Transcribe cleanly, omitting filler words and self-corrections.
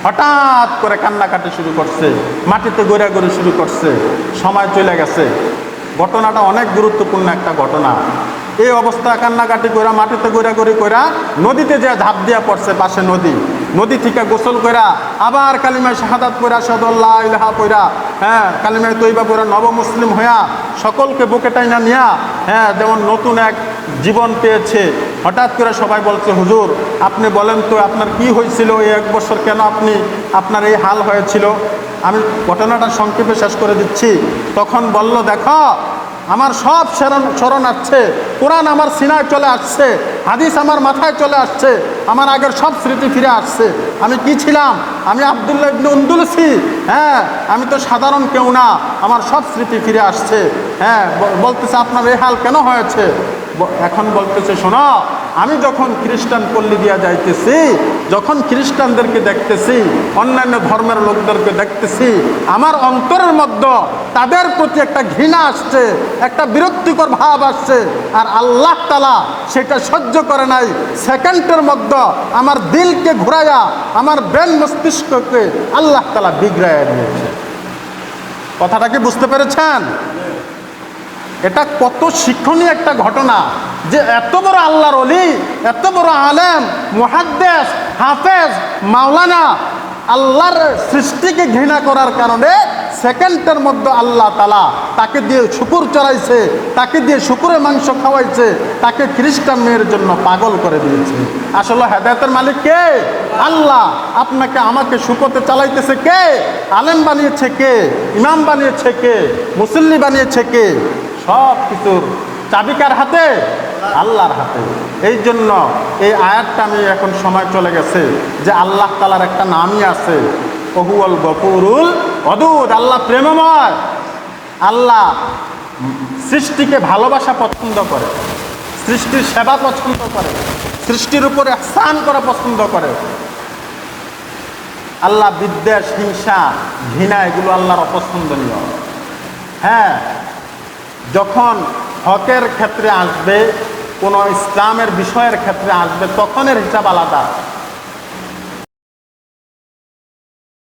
হঠাৎ করে কান্নাকাটি শুরু করছে, মাটিতে গড়াগড়ি শুরু করছে। সময় চলে গেছে। ঘটনাটা অনেক গুরুত্বপূর্ণ একটা ঘটনা। এই অবস্থা কান্নাকাটি কইরা মাটিতে গড়াগড়ি কইরা নদীতে যে ঝাঁপ দিয়া পড়ছে, পাশে নদী থেকে গোসল কইরা আবার কালিমায় শাহাদাত পড়া, আশহাদুল্লাহ ইলাহা পড়া, কালিমায় তৈবা পড়া, নবমুসলিম হইয়া সকলকে বুকে টাইনা নিয়া, যেমন নতুন এক জীবন পেয়েছে। হঠাৎ করে সবাই বলছে, হুজুর আপনি বলেন তো আপনার কি হয়েছিল এই 1 বছর, কেন আপনার এই হাল হয়েছিল? আমি ঘটনাটা সংক্ষেপে শেষ করে দিচ্ছি। তখন বলল, দেখো আমার সব স্মরণ আসছে, কোরআন আমার সিনায় চলে আসছে, হাদিস আমার মাথায় চলে আসছে, আমার আগের সব স্মৃতি ফিরে আসছে। আমি কি ছিলাম? আমি আব্দুল্লাহ ইবনে উনদুলসি। আমি তো সাধারণ কেউ না, আমার সব স্মৃতি ফিরে আসছে। বলতেছে আপনার এই হাল কেন হয়েছে? এখন বলতেছে, শোনো, আমি যখন খ্রিস্টান পল্লী দিয়া যাইতেছি, যখন খ্রিস্টানদেরকে দেখতেছি, অন্যান্য ধর্মের লোকদেরকে দেখতেছি, আমার অন্তরের মধ্যে তাদের প্রতি একটা ঘৃণা আসছে, একটা বিরক্তিকর ভাব আসছে। আর আল্লাহ তাআলা সেটা সহ্য করে নাই। সেকেন্ডের মধ্যে আমার দিলকে ঘুরাইয়া, আমার ব্রেন মস্তিষ্ককে আল্লাহ তাআলা বিগড়াইয়া দিয়েছে। কথাটা কি বুঝতে পেরেছেন? এটা কত শিক্ষণীয় একটা ঘটনা যে এত বড় আল্লাহর ওলি, এত বড় আলেম, মুহাদ্দিস, হাফেজ, মাওলানা, আল্লাহর সৃষ্টিকে ঘৃণা করার কারণে সেকেন্ডের মধ্যে আল্লাহ তাআলা তাকে দিয়ে শুকুর চড়াইছে, তাকে দিয়ে শুকুরের মাংস খাওয়াইছে, তাকে খ্রিস্টান মেয়ের জন্য পাগল করে দিয়েছে। আসলে হেদায়েতের মালিক কে? আল্লাহ। আপনাকে আমাকে সুপথে চালাইতেছে কে? আলেম বানিয়েছে কে? ইমাম বানিয়েছে কে? মুসল্লি বানিয়েছে কে? সব কিছুর চাবিকার হাতে? আল্লাহর হাতে। এই জন্য এই আয়াতটা, আমি এখন সময় চলে গেছে, যে আল্লাহ তাআলার একটা নামই আছে, ওহুয়াল গফুরুল ওয়াদুদ। আল্লাহ প্রেমময়। আল্লাহ সৃষ্টিকে ভালোবাসা পছন্দ করে, সৃষ্টির সেবা পছন্দ করে, সৃষ্টির উপরে ইহসান করা পছন্দ করে। আল্লাহ বিদ্বেষ, হিংসা, ঘৃণা এগুলো আল্লাহর অপছন্দনীয়। যখন হকের ক্ষেত্রে আসবে, কোনো ইসলামের বিষয়ের ক্ষেত্রে আসবে, তখন এর হিসাব আলাদা।